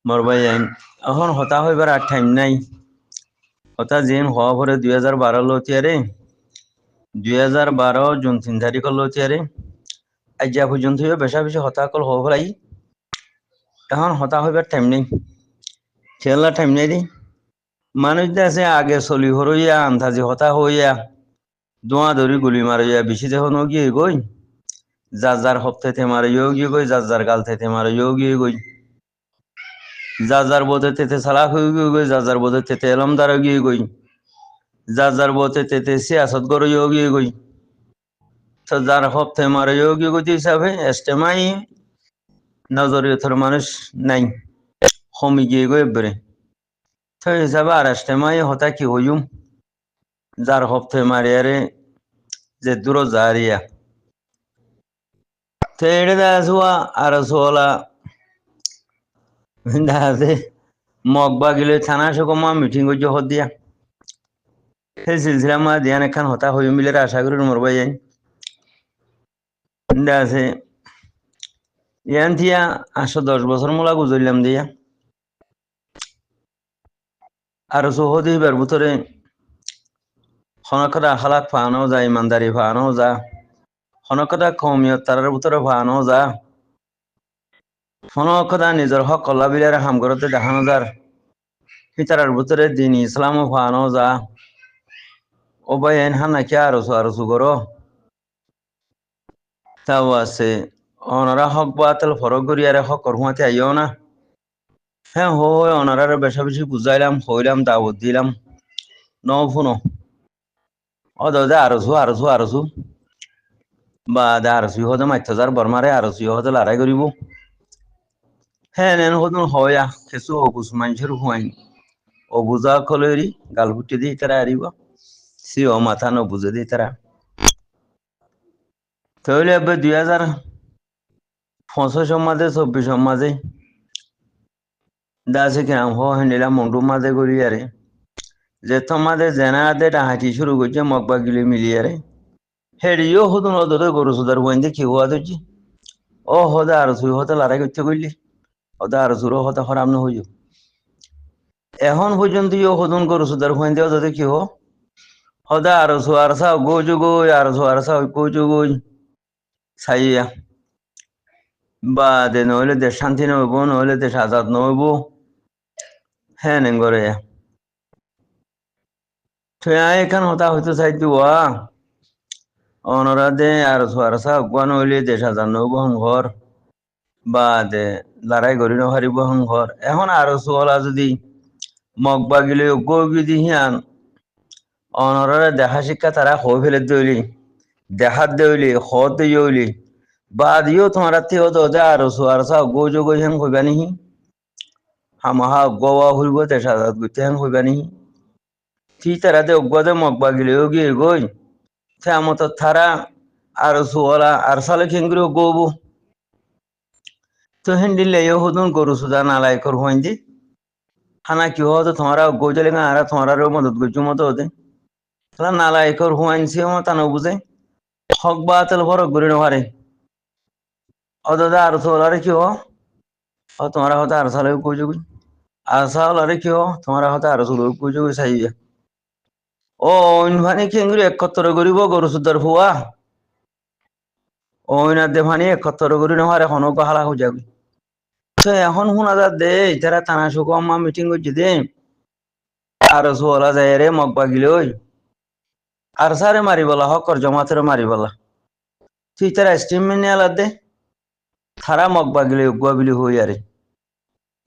মরবাই আইন এখন হতা হইবার আর টাইম নাই হতা যেন হওয়া পরে 2012 লতিয়ারে 2012 জুন 3 তারিখ লতিয়ারে আজ পর্যন্ত বেশা বেশি হতা কল হওয়া পড়াই এখন হতা হইবার টাইম নেই খেলার টাইম নেই রে মানুষ আছে আগে চলি হরইয়া আন্দাজি হতা হইয়া দোয়া ধরি গুলি মারিয়া বেশি দেখো গিয়ে গই যার যার হপ্তাতে মারিও গিয়ে গই যার যার গাল থেকে মারিও গিয়ে গই যার যার বোধে তেতে সালাক হয়ে গিয়ে গই যার যার বোধে তেতে এলমদার গিয়ে গই যার যার বোধে তেতে সিয়াসত গড়িও গিয়ে গই তো যার হপ্তায় মারিও গিয়ে গই হিসাবে এস্টেমাই নজরিয়তের মানুষ নাই কমি গিয়ে গই এবারে তো হিসাবে আর এস্টেমাই হতা কি হইম যার হপ্তায় মারিয়ারে যে দূর জারিয়া তো এটা দেখা যাওয়া আর সোলা দেখা আছে মগবা গিলে থানা সকমা মিটিং করছে হত দিয়া সেই সিলসিলা মা দিয়ান এখান হতা হইম বিলে আশা করি মরবাই যাই দেখা আছে ইয়ান থিয়া 810 বছর মোলা গুজরলাম দিয়া আর সহদি বার ভিতরে খনকদা খালাক ফানো যা ইমানদারি ফানো যা খনকদা কমিয়ত তারার ভিতরে ফানো যা খনকদা নিজের হক কল্লা বিলারে হাম করতে দেখানো যার ফিতারার ভিতরে দিন ইসলামও ফানো যা ও ভাই এন হান নাকি আরসু করো তাও আছে ওনারা হক বাতিল ফরক করিয়ারে হক করহুয়াতে আইও না হ্যাঁ হয় ওনারা বেশা বেশি বুঝাইলাম হইলাম দাওয়াত দিলাম ন ফুনো ও দাদা আরসু বা দে আরসু হতে মাইথাজার বর্মারে আরসু হতে লড়াই করিব হ্যাঁ নেন হতুন হয়া কিছু অবুজ মানুষের হুয়াইন অবুজা কলেরি গাল ফুটি দিয়ে তারা আরিব সি ও মাথা ন বুঝে দিয়ে তারা তাহলে এবার 2025 মাঝে 24 মাঝে দাসে কিরাম হ্যান্ডিলা মন্ডু মাঝে করি আরে যে তোমাদের জেনাতে হাঁটি শুরু করছে মগবা গিলে মিলিয়ারে হেডিও হতুন ওদের গরু সুদার বইন্দে কি হওয়া দিচ্ছি ও হদে আর সুই হতে লড়াই করতে করলি ওদের আর সুরো হতে খারাপ না হইব এখন পর্যন্ত হতুন গরু সুদার বইন্দে ওদের কি হদে আর সু আর সাও গোজু গই আর সু আর সাও গোজু গই সাইয়া বা দে নইলে দেশ শান্তি নইব নইলে দেশ আজাদ নইব হ্যাঁ নেঙ্গরে এখান হতা হইতে চাইতো অনরা দে আর সোয়ারসা অজ্ঞান হইলে দেশ হাজার নব ঘর বা দে লড়াই করি নহারিব ঘর এখন আর সোলা যদি মগবা গিলে গদি হিয়ান অনরা দেখা শিক্ষা তারা হয়ে ফেলে দইলি দেখাত দেইলি হত দইলি বা দিও তোমার দে আর সোয়ারসা গোজো গই হেন হইবা নিহি হামাহা গোয়া হইব দেশ হাজার গুতে হেন হইবা নিহি কি তারা দে অজ্ঞাদে মগবা গিলেও গিয়ে গই মত থারা আর সুওলা আর সালে খেঙ্গুরি গোবু তো হিন্দিলে হদুন গরু সুদা নালাই কর হইন্দি হানা কি হতো তোমারা গোজলে আর তোমার মদত গজু মতো হতে তাহলে নালাই কর হুয়াইনছি তা ন বুঝে হক বা তেল ফরক গড়ি নহারে ও দাদা আর সোলারে কি ও তোমারা হতে আর সালে কইজুগি আর সালারে কি তোমারা হতে আর সুলো কইজুগি চাইয়া ও ভানি খেঙ্গুরি 71 গরিব গরু সুদার ফুয়া ওইনা দে ভানি 71 গরি নহারে হনক হালা হয়ে যাবি তো এখন শোনা যা দে তারা টানা শুকো আম্মা মিটিং করছি দে আর সোলা যায় রে মগবা গিলে ওই আর সারে মারি বলা হকর জমাতের মারি বলা তুই তারা স্টিম মেনে আলা দে থারা মগবা গিলে উগুয়া বিলি হই আরে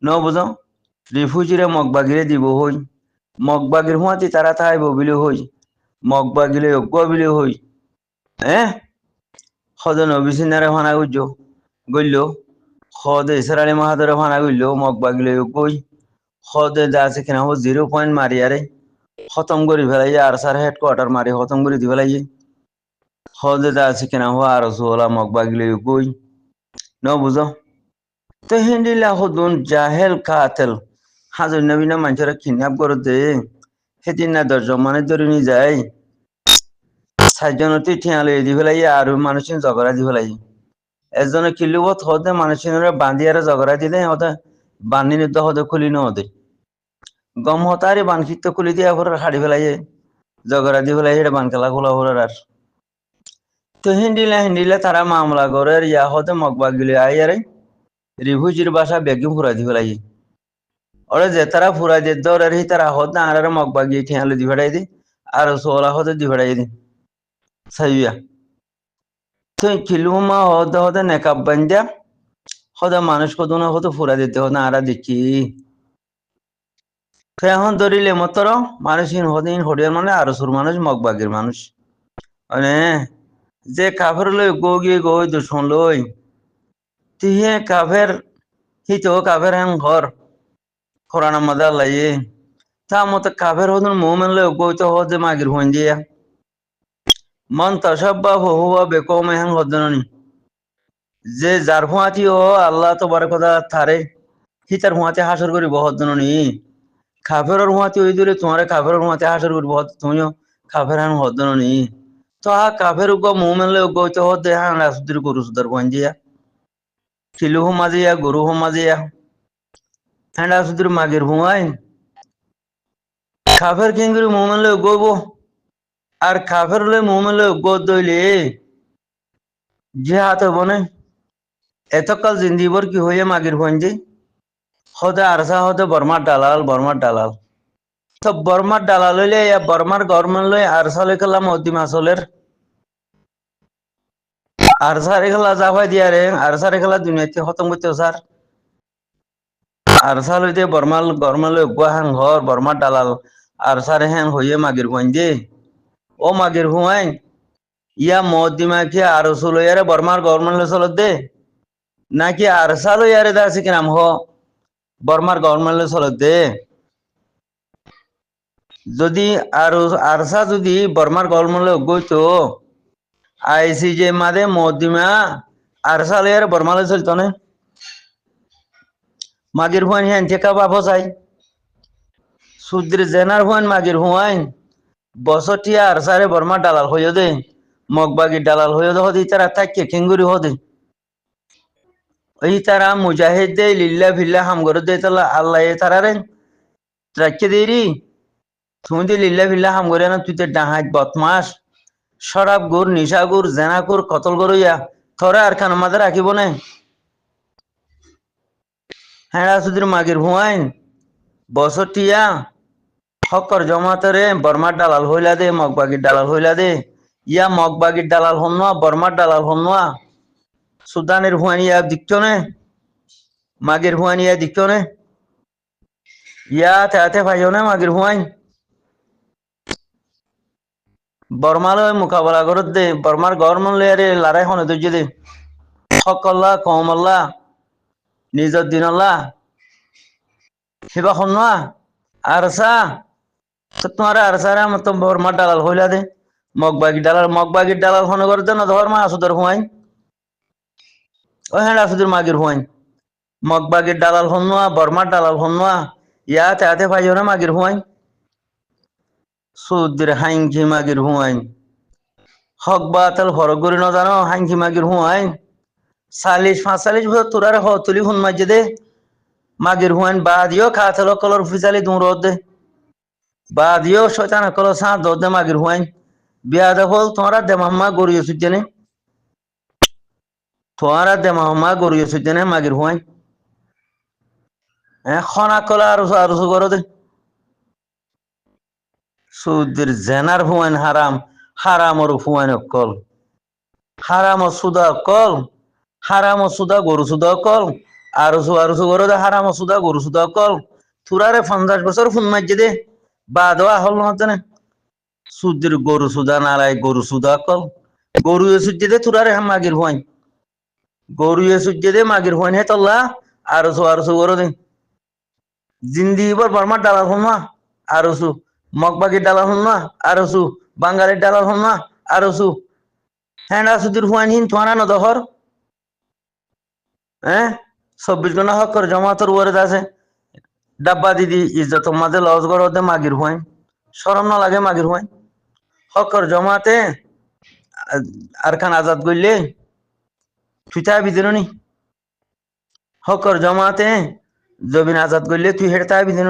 ন বুঝো রিফিউজিরে মগবা গিলে দিব হই মগবা গির হুয়াতি তারা থাইব বিলি হই মগবা গিলে উগুয়া বিলি হই সদন অবিচিনারে ভানা গুজো গইল সদে ইসরায়েলি মাহাদরে ভানা গইল মগবা গিলে গই সদে যা আছে কিনা 0 পয়েন্ট মারিয়ারে খতম করি ফেলাই আর সার হেডকোয়ার্টার মারি খতম করে দি ফেলাই সদে যা আছে কিনা আর সোলা মগবা গিলে গই ন বুঝো তো হিন্দিলা হদুন জাহেল কাতেল হাজর নবীনা মানুষরা কিডন্যাপ করে দে সেদিন না 10 জন মানে ধরে নিয়ে যায় 7 জনতে ঠিয়ালে দি ফেলাই আর মানুষের ঝগড়া দি ফেলাই একজনে কিলুবত হতে মানুষের বাঁধিয়ারে ঝগড়া দিলে হতে বানি নিতে হতে খুলি নহতে গম হতারে বান খিত খুলি দিয়া ঘর হাড়ি ফেলাইয়ে জগরা দি ফেলাই এটা বান খেলা খোলা ঘরের আর তো হিন্দিলে তারা মামলা করে ইয়া হতে মগবা গিলে আইয়ারে রিভুজির বাসা বেগিম ফুরাই দি ফেলাই ওরে যে তারা ফুরাই দিয়ে দৌড়ের হি তারা হত না আর মগবা গিয়ে ঠিয়ালে দি ফেড়াই দি আর সোলা হতে দি ফেড়াই দি সাইয়া তো কিলুমা হতে হতে নেকাব বান্ধা হতে মানুষ কত না হতে ফুরাই দিতে হত না আর দেখি তো এখন ধরিলে মতর মানুষ হদিন হরিয়ার মানে আর সুর মানুষ মগবাগির মানুষ মানে যে কাফের লই গো গিয়ে গো দুশ্মন লই তিহে কাফের হিতো কাফের হ্যাং ঘর কোরআন মজা লাইয়ে তা মতো কাফের হদুন মোমেন লই গো তো হদে মাগির হইন দিয়া মন তসাব্বা হুয়া বেকমে হ্যাং হদননি যে যার হুয়াতি ও আল্লাহ তো বার কথা থারে হিতার হুয়াতে হাসর করি হদননি কাফের হুয়াতি ওই দূরে তোমার কাফের হুয়াতে হাসর করি তুমিও কাফের হ্যাং হদননি তো কাফের উগ মোমেন লই গো তো হদে হ্যাং রাসুদ্র গরু সুদার হইন দিয়া কিলুহু মাজিয়া গরুহু মাজিয়া হ্যাঁ রাসুদ্র মাগির হুয়াই কাফের কিংগুরি মোমেন লই গইব আর কাফের লই মোমেন লই গো দইলে জিহাদ বনে এতকাল জিন্দিবর কি হইয়া মাগির হুয়াইন হদে আরসা হদে বর্মার দালাল তো বর্মার দালাল হইলে বর্মার গভর্নমেন্ট লই আরসা লই খেলা মদ্দিম আসলের আরসারে খেলা জাফাই দিয়া রে আরসারে খেলা দুনিয়াতে খতম করতে স্যার আরসা লইতে বর্মাল গভর্নমেন্ট লই গুয়া হ্যাং ঘর বর্মার দালাল আরসারে হ্যাং হইয়ে মাগির হুয়াইন ও মাগির হুয়াইন ইয়া মদ্দিমা কি আরসু লইয়ারে বর্মার গভর্নমেন্ট লই চলত দে নাকি আরসা লইয়ারে দাসি কিনাম হ বর্মার গভর্নমেন্ট লই চলত দে যদি আরসা যদি বর্মার গভর্নমেন্ট লই গইতো আইসিজে মাদে মদ্দিমা আরসা লইয়ারে বর্মা লই চলত না মাগির হুয়াইন হ্যান টেকা বাপ চাই সুদ্রে জেনার হুয়াইন মাগির হুয়াইন বছরটিয়া আরসারে বর্মার দালাল হইয় দে মগবাগির দালাল হইয় দে হদি তারা তাকে খেঙ্গুরি হদে ওই তারা মুজাহিদ দে লিল্লা ফিল্লা হাম করে দে তালা আল্লাহ তারারে রাখকে দেরি তুমি তো লিল্লা ফিল্লা হাম করে না তুই তো ডাহাত বদমাস শরাব গুর নিশা গুর জেনা গুর কতল গরইয়া থরে আর খান মাঝে রাখিব না হ্যাঁ সুদির মাগির হুয়াইন বছরটিয়া হকর জমাতরে বর্মার দালাল হইলা দে মগবাগির দালাল হইলা দে ইয়া মগবাগির দালাল হন্যা বর্মার দালাল হন্যা সুদানের হুয়ানিয়া দিকনে মাগির হুয়ানিয়া দিকনে ইয়া তাতে ভাইও না মাগির হুয়াইন বর্মালয় মোকাবেলা করত দে বর্মার গভর্নমেন্ট লয়ারে লড়াই হনে দর্জি দে সকল্লা কমল্লা নিজর দিনল্লা হিবা হন্যা আরসা তো তোমার আরসারে মত বর্মার দালাল হইলা দে মগবাগির দালাল হনে করতে না ধর্মা আসুদের হুয়াইন ও হ্যাঁ আসুদের মাগির হুয়াইন মগবাগির দালাল হন্যা বর্মার দালাল হন্যা ইয়া তাতে ভাইও না মাগির হুয়াইন সুদ্দির হাইঙ্কি মাগির হুয়াইন হক বাতাল ফরক করি না জানো হাইঙ্কি মাগির হুয়াইন 40-45 বছর তোরার তুলি হুন মাঝে দে মাগির হুয়াইন বা দিও খাতল কলর ফিসালি দূর দে বা দিও শয়তান কলর সাঁত দে মাগির হুয়াইন বিয়া দখল তোমারা দে মাম্মা গড়িয়ে সুজনে তোমারা দে মাম্মা গড়িয়ে সুজনে মাগির হুয়াইন হ্যাঁ খনা কলা আর করো দে সুদ্দির জেনার হুয়াইন হারামর হুয়াইন অকল হারাম সুদা অকল হারাম সুদা গরু সুদা অকল আরসু করো দে হারাম সুদা গরু সুদা অকল তুরারে 50 বছর ফোন মাঝে দে বা দেওয়া হল না সুদ্দির গরু সুদা নালাই গরু সুদা অকল গরু সুজে দে তুরারে মাগির হুয়াইন গরু সুজে দে মাগির হুয়াইন হে তল্লা আরসু করো দে জিন্দিগিবার বর্মার দালাল হন না আরসু মগবাগির দালাল হন না আরসু বাঙালির দালাল হন না আরসু হ্যাঁ রাসুদ্দির হুয়াইন হিন থানা নদহর হ্যাঁ 24 ঘন্টা হক করে জমাতর ওয়ারে আছে ডাব্বা দিদি ইজ্জত মাঝে লস করতে মাগির হুয়াইন শরম না লাগে মাগির হুয়াইন হক করে জমাতে আর খান আজাদ করলে তুই তা বিদিরনি হক করে জমাতে জমিন আজাদ করলে তুই হেঁটে তাই বিদিন